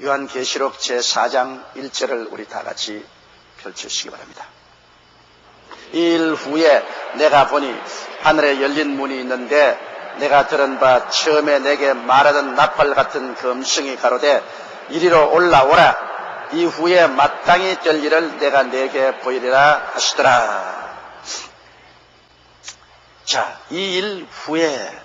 요한계시록 제4장 1절을 우리 다 같이 펼치시기 바랍니다. 이 일 후에 내가 보니 하늘에 열린 문이 있는데 내가 들은 바 처음에 내게 말하던 나팔 같은 그 음성이 가로되 이리로 올라오라. 이후에 마땅히 될 일을 내가 내게 보이리라 하시더라. 자, 이 일 후에,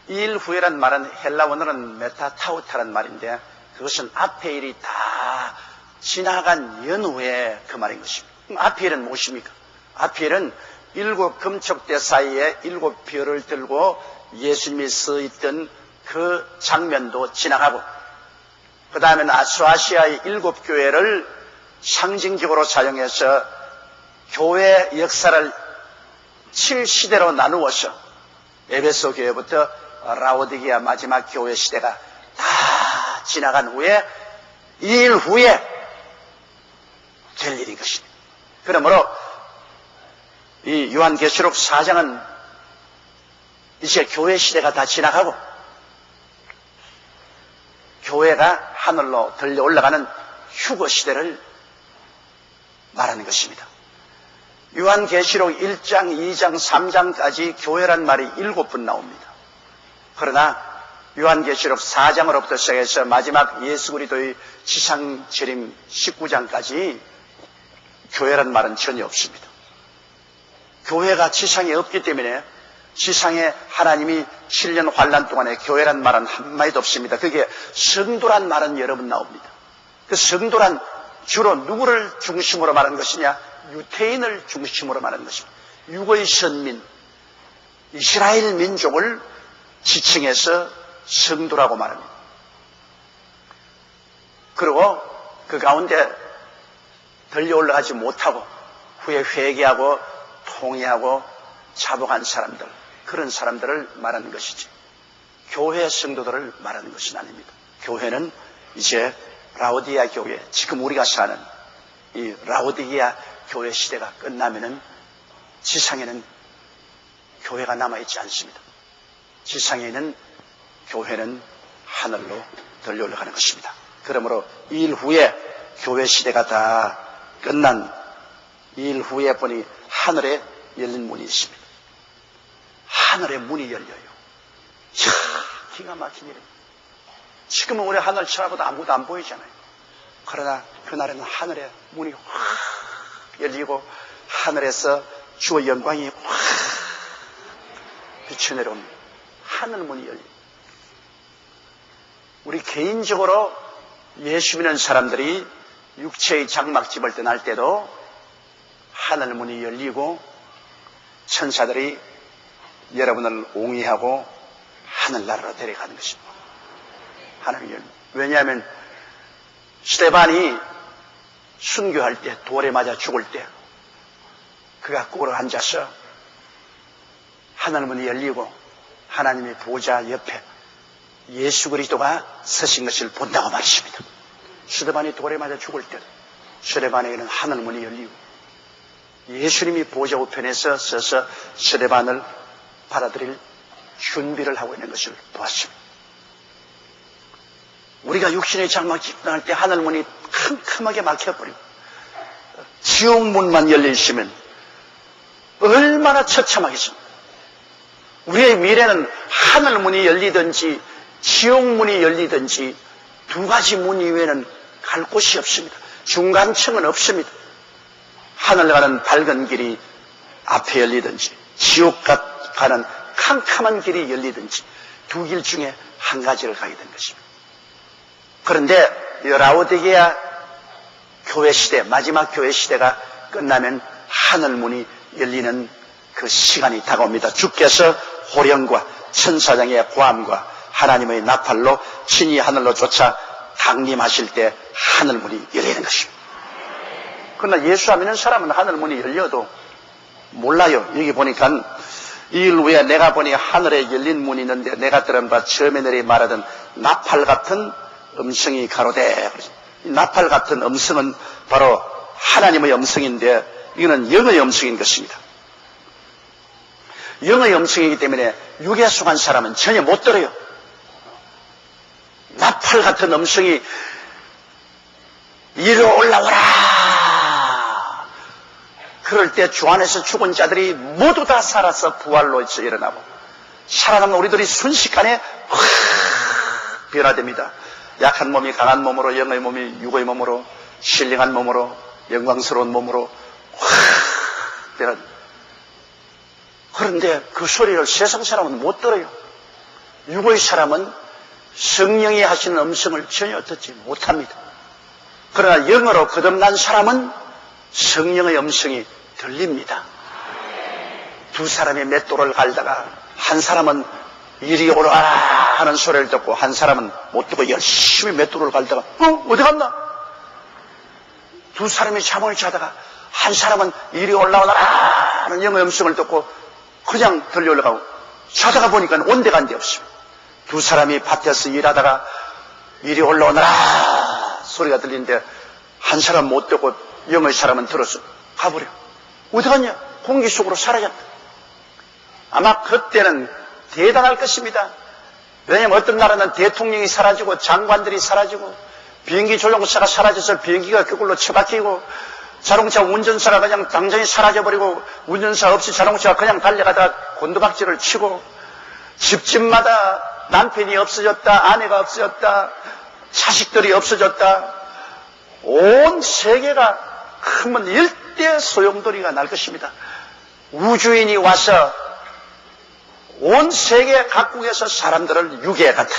이 일 후에란 말은 헬라어로는 메타타우타란 말인데 그것은 앞의 일이 다 지나간 연후에 그 말인 것입니다. 그럼 앞의 일은 무엇입니까? 앞의 일은 7 금촉대 사이에 7 별을 들고 예수님이 서 있던 그 장면도 지나가고, 그 다음에는 아수아시아의 7 교회를 상징적으로 사용해서 교회 역사를 7시대로 나누어서 에베소 교회부터 라오디게아 마지막 교회 시대가 다 지나간 후에 이 일 후에 될 일인 것입니다. 그러므로 이 요한계시록 4장은 이제 교회 시대가 다 지나가고 교회가 하늘로 들려 올라가는 휴거 시대를 말하는 것입니다. 요한계시록 1장, 2장, 3장까지 교회란 말이 7번 나옵니다. 그러나 요한계시록 4장으로부터 시작해서 마지막 예수 그리스도의 지상 재림 19장까지 교회란 말은 전혀 없습니다. 교회가 지상에 없기 때문에 지상에 하나님이 7년 환난 동안에 교회란 말은 한마디도 없습니다. 그게 성도란 말은 여러 번 나옵니다. 그 성도란 주로 누구를 중심으로 말하는 것이냐? 유태인을 중심으로 말하는 것입니다. 육의 선민, 이스라엘 민족을 지칭해서 성도라고 말합니다. 그리고 그 가운데 들려 올라가지 못하고 후에 회개하고 통회하고 자복한 사람들, 그런 사람들을 말하는 것이지 교회 성도들을 말하는 것은 아닙니다. 교회는 이제 라오디게아 교회, 지금 우리가 사는 이 라오디게아 교회 시대가 끝나면은 지상에는 교회가 남아있지 않습니다. 지상에 있는 교회는 하늘로 들려 올라가는 것입니다. 그러므로 이 일 후에 교회 시대가 다 끝난 이 일 후에 보니 하늘에 열린 문이 있습니다. 하늘에 문이 열려요. 이야, 기가 막힌 일입니다. 지금은 우리 하늘 쳐다보도 아무도 안 보이잖아요. 그러나 그날에는 하늘에 문이 확 열리고 하늘에서 주의 영광이 확 비쳐 내려옵니다. 하늘 문이 열립니다. 우리 개인적으로 예수 믿는 사람들이 육체의 장막집을 떠날 때도 하늘 문이 열리고 천사들이 여러분을 옹이하고 하늘나라로 데려가는 것입니다. 하늘이 열립니다. 왜냐하면 스데반이 순교할 때, 돌에 맞아 죽을 때 그가 꿇어 앉아서 하늘 문이 열리고 하나님의 보좌 옆에 예수 그리스도가 서신 것을 본다고 말했습니다. 스데반이 돌에 맞아 죽을 때 스데반에게는 하늘 문이 열리고 예수님이 보좌 우편에서 서서 스데반을 받아들일 준비를 하고 있는 것을 보았습니다. 우리가 육신의 장막집 떠날 때 하늘문이 캄캄하게 막혀버리고 지옥문만 열려있으면 얼마나 처참하겠습니까? 우리의 미래는 하늘문이 열리든지 지옥문이 열리든지 두 가지 문 이외에는 갈 곳이 없습니다. 중간층은 없습니다. 하늘 가는 밝은 길이 앞에 열리든지 지옥 가는 캄캄한 길이 열리든지 두 길 중에 한 가지를 가게 된 것입니다. 그런데 라오디게아 교회 시대, 마지막 교회 시대가 끝나면 하늘문이 열리는 그 시간이 다가옵니다. 주께서 호령과 천사장의 고함과 하나님의 나팔로 친히 하늘로 쫓아 강림하실 때 하늘문이 열리는 것입니다. 그러나 예수 안 믿는 사람은 하늘문이 열려도 몰라요. 여기 보니까 이 일 후에 내가 보니 하늘에 열린 문이 있는데 내가 들은 바 처음에 내리 말하던 나팔 같은 음성이 가로되, 나팔 같은 음성은 바로 하나님의 음성인데 이거는 영의 음성인 것입니다. 영의 음성이기 때문에 육에 속한 사람은 전혀 못 들어요. 나팔 같은 음성이 이리로 올라오라. 그럴 때 주 안에서 죽은 자들이 모두 다 살아서 부활로 일어나고 살아남은 우리들이 순식간에 확 변화됩니다. 약한 몸이 강한 몸으로, 영의 몸이 육의 몸으로, 신령한 몸으로, 영광스러운 몸으로 확 변화됩니다. 그런데 그 소리를 세상 사람은 못 들어요. 육의 사람은 성령이 하시는 음성을 전혀 듣지 못합니다. 그러나 영으로 거듭난 사람은 성령의 음성이 들립니다. 두 사람이 맷돌을 갈다가 한 사람은 이리 오라 하는 소리를 듣고 한 사람은 못 듣고 열심히 맷돌을 갈다가 어디 갔나? 두 사람이 잠을 자다가 한 사람은 이리 올라오라 하는 영의 음성을 듣고 그냥 들려 올라가고 자다가 보니까 온데간데 없습니다. 두 사람이 밭에서 일하다가 이리 올라오너라 소리가 들리는데 한 사람 못 듣고 영의 사람은 들었어. 가버려. 어디 갔냐? 공기 속으로 사라졌다. 아마 그때는 대단할 것입니다. 왜냐하면 어떤 나라는 대통령이 사라지고 장관들이 사라지고 비행기 조종사가 사라져서 비행기가 그걸로 처박히고 자동차 운전사가 그냥 당장에 사라져버리고 운전사 없이 자동차가 그냥 달려가다가 곤두박질을 치고 집집마다 남편이 없어졌다, 아내가 없어졌다, 자식들이 없어졌다. 온 세계가 크면 일대 소용돌이가 날 것입니다. 우주인이 와서 온 세계 각국에서 사람들을 유괴해 갔다.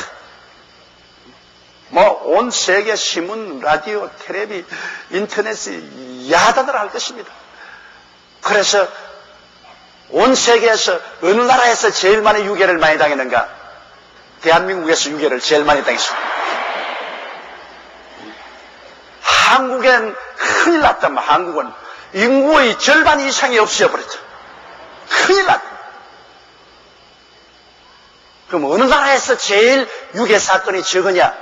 온 세계 신문, 라디오, 텔레비, 인터넷이 야단을 할 것입니다. 그래서 온 세계에서 어느 나라에서 제일 많이 유괴를 많이 당했는가? 대한민국에서 유괴를 제일 많이 당했습니다. 한국엔 큰일 났다. 한국은 인구의 절반 이상이 없어져버렸죠. 큰일 났다. 그럼 어느 나라에서 제일 유괴 사건이 적으냐?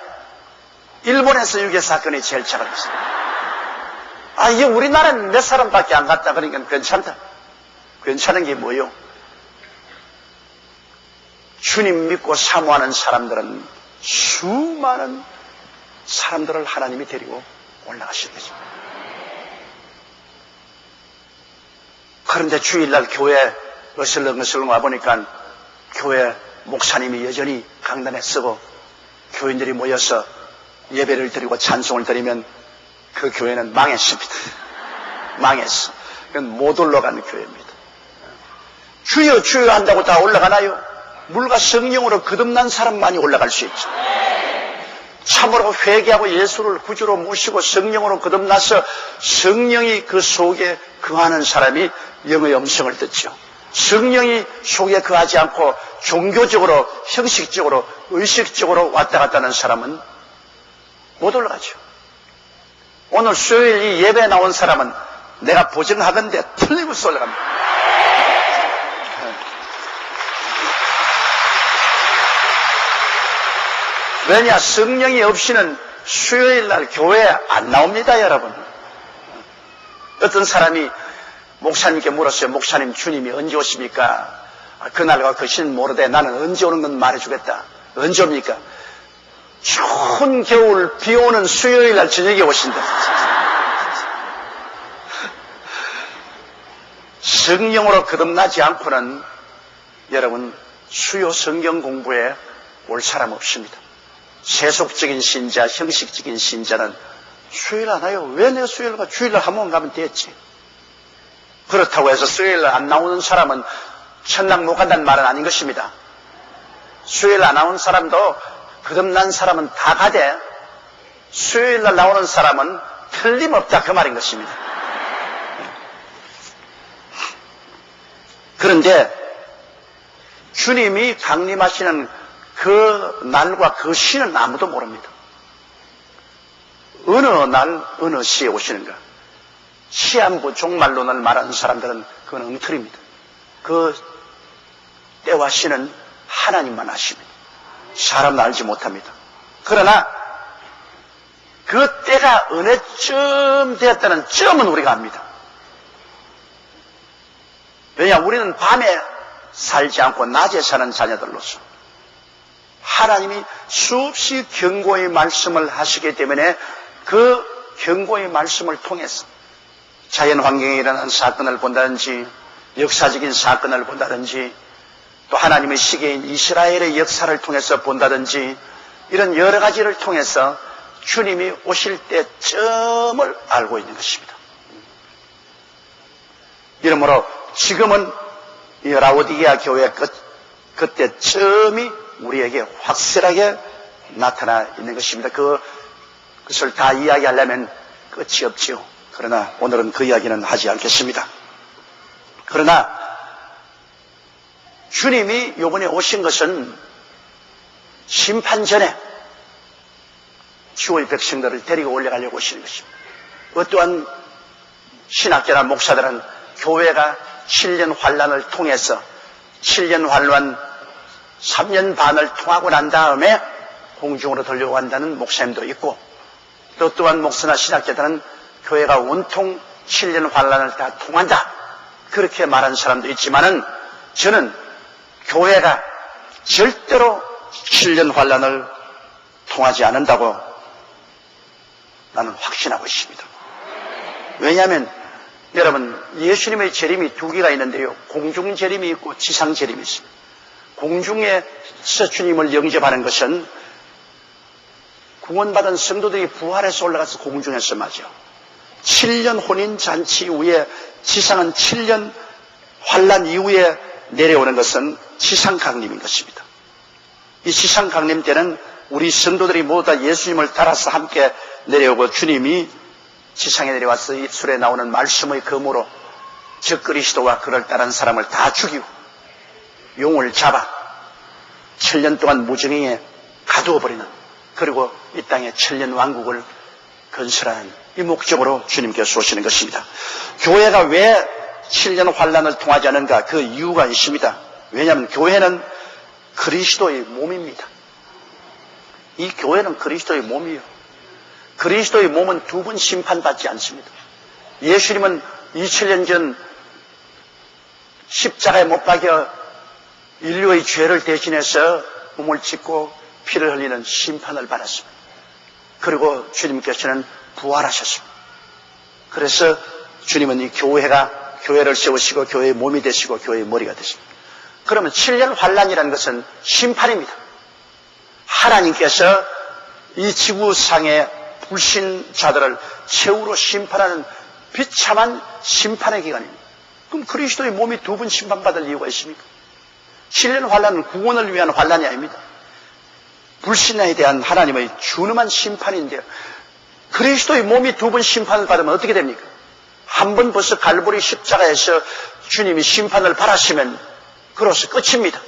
일본에서 유괴 사건이 제일 작았어요. 이게 우리나라는 몇 사람밖에 안 갔다. 그러니까 괜찮다. 괜찮은 게 뭐요? 주님 믿고 사모하는 사람들은 수많은 사람들을 하나님이 데리고 올라가신 거죠. 그런데 주일날 교회 어슬렁어슬렁 와보니까 교회 목사님이 여전히 강단에 서고 교인들이 모여서 예배를 드리고 찬송을 드리면 그 교회는 망했습니다. 망했어. 그건 못 올라가는 교회입니다. 주여 주여 한다고 다 올라가나요? 물과 성령으로 거듭난 사람만이 올라갈 수 있죠. 참으로 회개하고 예수를 구주로 모시고 성령으로 거듭나서 성령이 그 속에 거하는 사람이 영의 음성을 듣죠. 성령이 속에 거하지 않고 종교적으로, 형식적으로, 의식적으로 왔다 갔다 하는 사람은 못 올라가죠. 오늘 수요일 이 예배에 나온 사람은 내가 보증하건대 틀림없이 올라갑니다. 왜냐? 성령이 없이는 수요일날 교회에 안 나옵니다, 여러분. 어떤 사람이 목사님께 물었어요. 목사님, 주님이 언제 오십니까? 그날과 그 시는 모르되 나는 언제 오는 건 말해주겠다. 언제 옵니까? 추운 겨울 비 오는 수요일날 저녁에 오신다. 성령으로 거듭나지 않고는 여러분 수요 성경 공부에 올 사람 없습니다. 세속적인 신자, 형식적인 신자는 수요일 안 와요. 왜 내가 수요일 가? 주일날 한 번 가면 됐지. 그렇다고 해서 수요일날 안 나오는 사람은 천당 못 간다는 말은 아닌 것입니다. 수요일 안 나오는 사람도 거듭난 사람은 다 가되 수요일날 나오는 사람은 틀림없다 그 말인 것입니다. 그런데 주님이 강림하시는 그 날과 그 시는 아무도 모릅니다. 어느 날 어느 시에 오시는가? 시한부 종말론을 말하는 사람들은 그건 엉터리입니다. 그 때와 시는 하나님만 아십니다. 사람은 알지 못합니다. 그러나 그 때가 어느 쯤 되었다는 점은 우리가 압니다. 왜냐? 우리는 밤에 살지 않고 낮에 사는 자녀들로서 하나님이 수없이 경고의 말씀을 하시기 때문에 그 경고의 말씀을 통해서 자연 환경에 일어난 사건을 본다든지 역사적인 사건을 본다든지 또 하나님의 시기인 이스라엘의 역사를 통해서 본다든지 이런 여러 가지를 통해서 주님이 오실 때쯤을 알고 있는 것입니다. 이러므로 지금은 이 라오디게아 교회 그때쯤이 우리에게 확실하게 나타나 있는 것입니다. 그것을 다 이야기하려면 끝이 없지요. 그러나 오늘은 그 이야기는 하지 않겠습니다. 그러나 주님이 이번에 오신 것은 심판 전에 주의 백성들을 데리고 올라가려고 오시는 것입니다. 어떠한 신학자나 목사들은 교회가 7년 환란을 통해서 7년 환란 3년 반을 통하고 난 다음에 공중으로 돌려간다는 목사님도 있고 또 또한 목사나 신학자들은 교회가 온통 7년 환란을 다 통한다 그렇게 말하는 사람도 있지만은 저는 교회가 절대로 7년 환란을 통하지 않는다고 나는 확신하고 있습니다. 왜냐하면 여러분 예수님의 재림이 두 개가 있는데요. 공중 재림이 있고 지상 재림이 있습니다. 공중에서 주님을 영접하는 것은 구원받은 성도들이 부활해서 올라가서 공중에서 맞아요. 7년 혼인잔치 이후에 지상은 7년 환란 이후에 내려오는 것은 지상 강림인 것입니다. 이 지상 강림 때는 우리 성도들이 모두 다 예수님을 따라서 함께 내려오고 주님이 지상에 내려와서 입술에 나오는 말씀의 검으로 저 그리스도와 그를 따른 사람을 다 죽이고 용을 잡아 7년 동안 무정행에 가두어 버리는 그리고 이 땅에 7년 왕국을 건설하는 이 목적으로 주님께서 오시는 것입니다. 교회가 왜 7년 환란을 통하지 않는가 그 이유가 있습니다. 왜냐하면 교회는 그리스도의 몸입니다. 이 교회는 그리스도의 몸이에요. 그리스도의 몸은 두 번 심판받지 않습니다. 예수님은 2000년 전 십자가에 못 박여 인류의 죄를 대신해서 몸을 찢고 피를 흘리는 심판을 받았습니다. 그리고 주님께서는 부활하셨습니다. 그래서 주님은 이 교회를 세우시고 교회의 몸이 되시고 교회의 머리가 되십니다. 그러면 7년 환란이라는 것은 심판입니다. 하나님께서 이 지구상의 불신자들을 최후로 심판하는 비참한 심판의 기간입니다. 그럼 그리스도의 몸이 두 번 심판받을 이유가 있습니까? 7년 환란은 구원을 위한 환란이 아닙니다. 불신에 대한 하나님의 준엄한 심판인데요. 그리스도의 몸이 두 번 심판을 받으면 어떻게 됩니까? 한 번 벌써 갈보리 십자가에서 주님이 심판을 받았으면 그로서 끝입니다.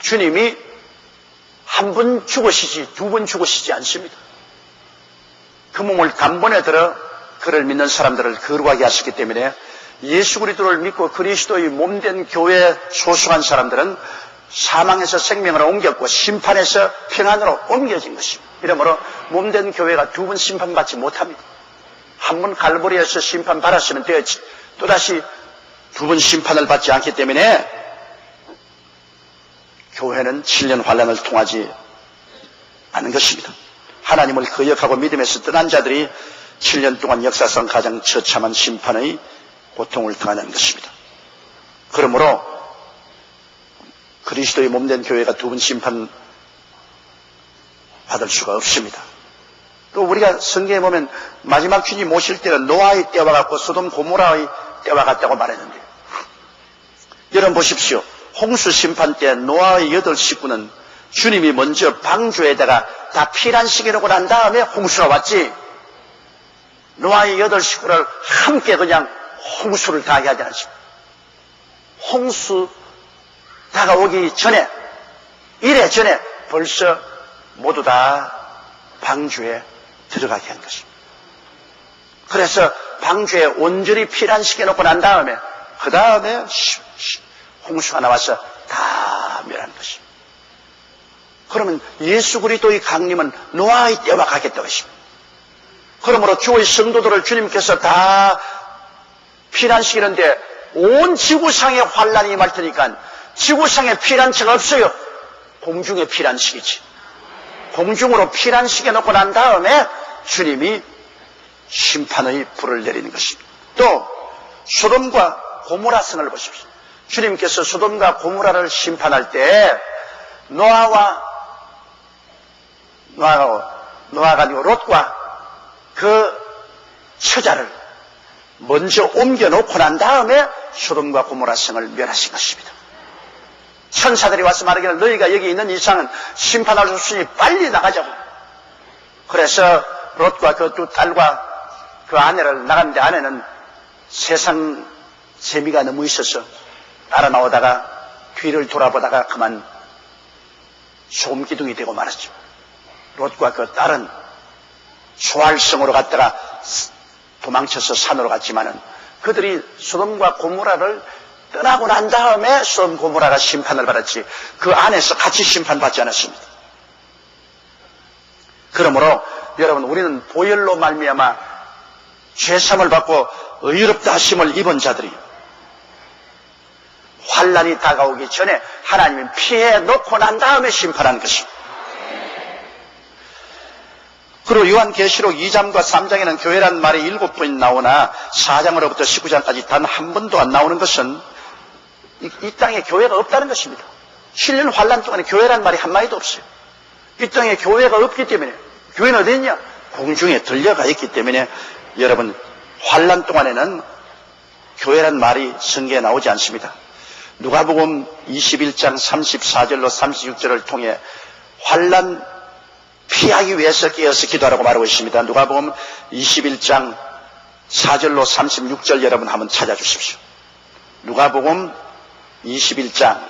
주님이 한 번 죽으시지 두 번 죽으시지 않습니다. 그 몸을 단번에 들어 그를 믿는 사람들을 거룩하게 하시기 때문에 예수 그리스도를 믿고 그리스도의 몸된 교회에 소속한 사람들은 사망에서 생명으로 옮겼고 심판에서 평안으로 옮겨진 것입니다. 이러므로 몸된 교회가 두 번 심판받지 못합니다. 한 번 갈보리에서 심판받았으면 되었지 또다시 두 번 심판을 받지 않기 때문에 교회는 7년 환란을 통하지 않은 것입니다. 하나님을 거역하고 믿음에서 떠난 자들이 7년 동안 역사상 가장 처참한 심판의 고통을 당하는 것입니다. 그러므로 그리스도의 몸된 교회가 두 번 심판 받을 수가 없습니다. 또 우리가 성경에 보면 마지막 주님 오실 때는 노아의 때와 같고 소돔 고모라의 때와 같다고 말했는데 여러분 보십시오. 홍수 심판 때 노아의 8식구는 주님이 먼저 방주에다가 다 피난시켜 놓고 난 다음에 홍수가 왔지 노아의 8식구를 함께 그냥 홍수를 당하게 하지 않습니다. 홍수 다가오기 전에 이래전에 벌써 모두 다 방주에 들어가게 한 것입니다. 그래서 방주에 온전히 피난시켜 놓고 난 다음에 그 다음에 홍수가 나와서 다 멸한 것입니다. 그러면 예수 그리스도의 강림은 노아의 때와 같겠다고 했습니다. 그러므로 주의 성도들을 주님께서 다 피난시키는데 온 지구상에 환란이 임할 테니까 지구상에 피난처가 없어요. 공중에 피란식이지. 공중으로 피란식해 놓고 난 다음에 주님이 심판의 불을 내리는 것입니다. 또 소돔과 고모라 성을 보십시오. 주님께서 소돔과 고모라를 심판할 때 노아가 아니고 롯과 그 처자를 먼저 옮겨놓고 난 다음에 소돔과 고모라 성을 멸하신 것입니다. 천사들이 와서 말하기를 너희가 여기 있는 이상은 심판할 수 없으니 빨리 나가자고. 그래서 롯과 그 두 딸과 그 아내를 나갔는데 아내는 세상 재미가 너무 있어서 따라 나오다가 뒤를 돌아보다가 그만 소금기둥이 되고 말았죠. 롯과 그 딸은 소알성으로 갔다가 도망쳐서 산으로 갔지만은 그들이 소돔과 고모라를 떠나고 난 다음에 소돔 고모라가 심판을 받았지 그 안에서 같이 심판받지 않았습니다. 그러므로 여러분 우리는 보혈로 말미암아 죄사함을 받고 의롭다 하심을 입은 자들이 환난이 다가오기 전에 하나님이 피해 놓고 난 다음에 심판하는 것입니다. 그리고 요한계시록 2장과 3장에는 교회란 말이 7번 나오나 4장으로부터 19장까지 단 한 번도 안 나오는 것은 이 땅에 교회가 없다는 것입니다. 7년 환난 동안에 교회란 말이 한마디도 없어요. 이 땅에 교회가 없기 때문에 교회는 어디 있냐? 공중에 들려가 있기 때문에 여러분 환난 동안에는 교회란 말이 성경에 나오지 않습니다. 누가복음 21장 34절로 36절을 통해 환난 피하기 위해서 깨어서 기도하라고 말하고 있습니다. 누가복음 21장 4절로 36절 여러분 한번 찾아주십시오. 누가복음 21장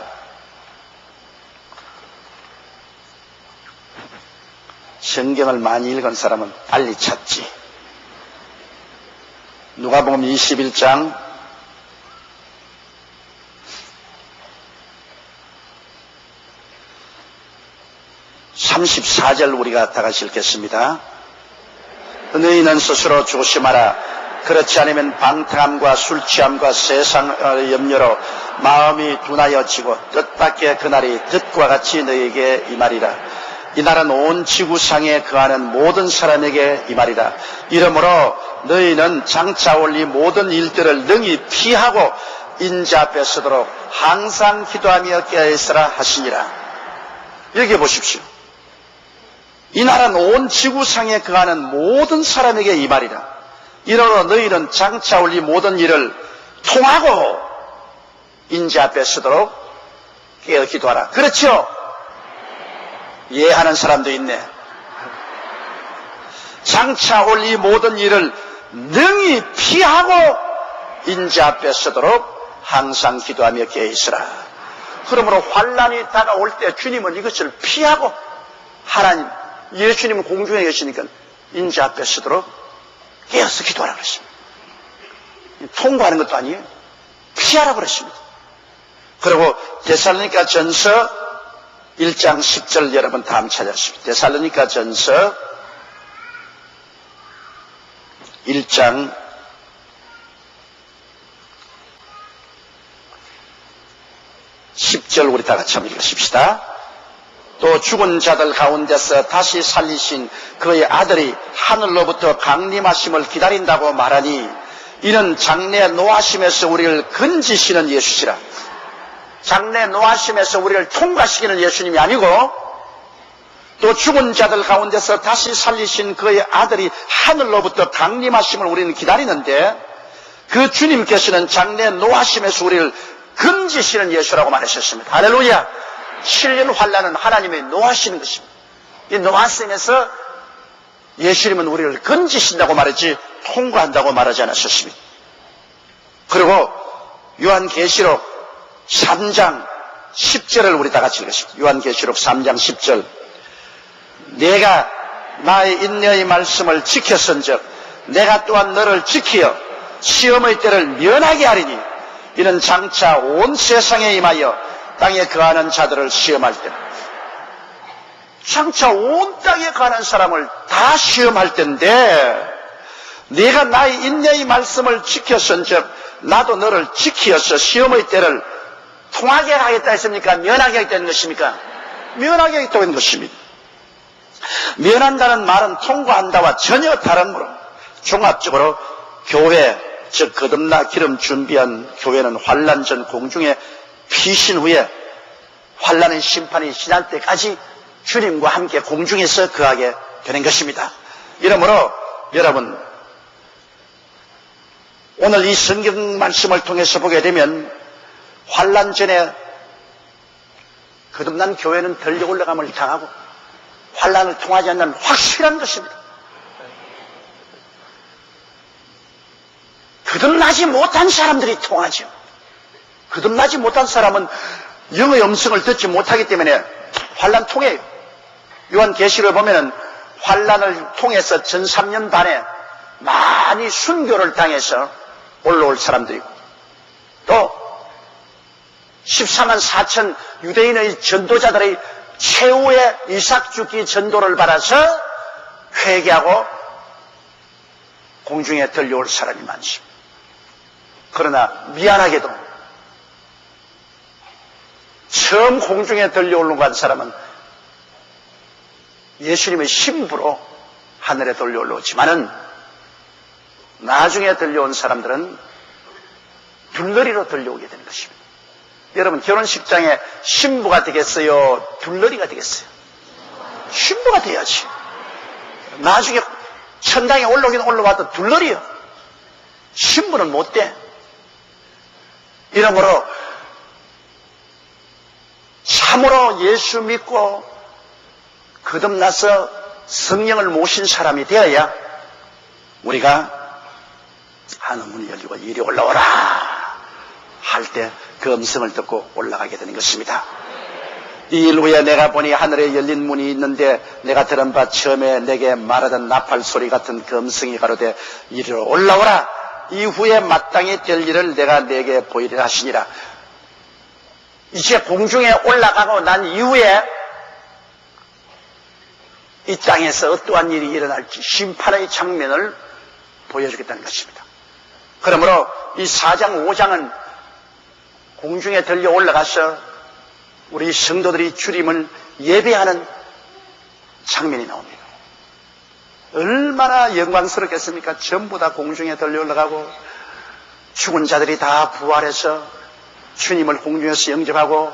성경을 많이 읽은 사람은 빨리 찾지. 누가복음 21장 34절 우리가 다 같이 읽겠습니다. 너희는 스스로 조심하라. 그렇지 않으면 방탕함과 술취함과 세상의 염려로 마음이 둔하여지고 뜻밖의 그날이 뜻과 같이 너희에게 임하리라. 이날은 온 지구상에 거하는 모든 사람에게 임하리라. 이러므로 너희는 장차 올 이 모든 일들을 능히 피하고 인자 앞에 서도록 항상 기도하며 깨어있으라 하시니라. 여기 보십시오. 이날은 온 지구상에 거하는 모든 사람에게 임하리라. 이러므로 너희는 장차 올 이 모든 일을 통하고 인자 앞에 서도록 깨어 기도하라. 그렇죠? 이해하는 사람도 있네. 장차 올 이 모든 일을 능히 피하고 인자 앞에 서도록 항상 기도하며 깨어 있으라. 그러므로 환난이 다가올 때 주님은 이것을 피하고 하나님 예수님은 공중에 계시니까 인자 앞에 서도록 깨어서 기도하라고 그랬습니다. 통과하는 것도 아니에요. 피하라고 그랬습니다. 그리고 데살로니가 전서 1장 10절 여러분 다음 찾아주십시오. 데살로니가 전서 1장 10절 우리 다 같이 한번 읽으십시다. 또 죽은 자들 가운데서 다시 살리신 그의 아들이 하늘로부터 강림하심을 기다린다고 말하니 이는 장래 노하심에서 우리를 건지시는 예수시라. 장래 노하심에서 우리를 통과시키는 예수님이 아니고 또 죽은 자들 가운데서 다시 살리신 그의 아들이 하늘로부터 강림하심을 우리는 기다리는데 그 주님께서는 장래 노하심에서 우리를 건지시는 예수라고 말하셨습니다. 할렐루야. 7년 환난은 하나님의 노하시는 것입니다. 이 노하심에서 예수님은 우리를 건지신다고 말했지 통과한다고 말하지 않았었습니다. 그리고 요한계시록 3장 10절을 우리 다 같이 읽으십시오. 요한계시록 3장 10절. 내가 나의 인내의 말씀을 지켰은즉 내가 또한 너를 지키어 시험의 때를 면하게 하리니 이는 장차 온 세상에 임하여 땅에 거하는 자들을 시험할 때 장차 온 땅에 거하는 사람을 다 시험할 때인데 네가 나의 인내의 말씀을 지켰은즉 나도 너를 지키어서 시험의 때를 통하게 하겠다 했습니까? 면하게 하겠다는 것입니까? 면하게 되는 것입니다. 면한다는 말은 통과한다와 전혀 다르므로 종합적으로 교회, 즉 거듭나 기름 준비한 교회는 환난 전 공중에 피신 후에 환난의 심판이 지날 때까지 주님과 함께 공중에서 거하게 되는 것입니다. 이러므로 여러분, 오늘 이 성경 말씀을 통해서 보게 되면 환난 전에 거듭난 교회는 덜려 올라감을 당하고 환난을 통하지 않는 확실한 것입니다. 거듭나지 못한 사람들이 통하죠. 거듭나지 못한 사람은 영의 음성을 듣지 못하기 때문에 환난 통해요. 요한계시록에 보면은 환난을 통해서 전 3년 반에 많이 순교를 당해서 올라올 사람들이고, 또 14만 4천 유대인의 전도자들의 최후의 이삭 죽기 전도를 받아서 회개하고 공중에 들려올 사람이 많습니다. 그러나 미안하게도 처음 공중에 들려오려고 한 사람은 예수님의 신부로 하늘에 들려올라오지만은 나중에 들려온 사람들은 둘러리로 들려오게 되는 것입니다. 여러분, 결혼식장에 신부가 되겠어요? 둘러리가 되겠어요? 신부가 돼야지. 나중에 천당에 올라오긴 올라와도 둘러리요. 신부는 못 돼. 이러므로 참으로 예수 믿고 거듭나서 성령을 모신 사람이 되어야 우리가 하늘 문이 열리고 이리 올라오라 할 때 그 음성을 듣고 올라가게 되는 것입니다. 이 일 후에 내가 보니 하늘에 열린 문이 있는데 내가 들은 바 처음에 내게 말하던 나팔 소리 같은 그 음성이 가로되 이리로 올라오라. 이후에 마땅히 될 일을 내가 내게 보이리라 하시니라. 이제 공중에 올라가고 난 이후에 이 땅에서 어떠한 일이 일어날지 심판의 장면을 보여주겠다는 것입니다. 그러므로 이 4장 5장은 공중에 들려 올라가서 우리 성도들이 주님을 예배하는 장면이 나옵니다. 얼마나 영광스럽겠습니까? 전부 다 공중에 들려 올라가고 죽은 자들이 다 부활해서 주님을 공중에서 영접하고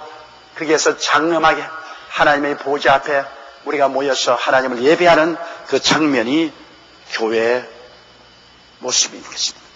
거기에서 장엄하게 하나님의 보좌 앞에 우리가 모여서 하나님을 예배하는 그 장면이 교회의 모습이 되겠습니다.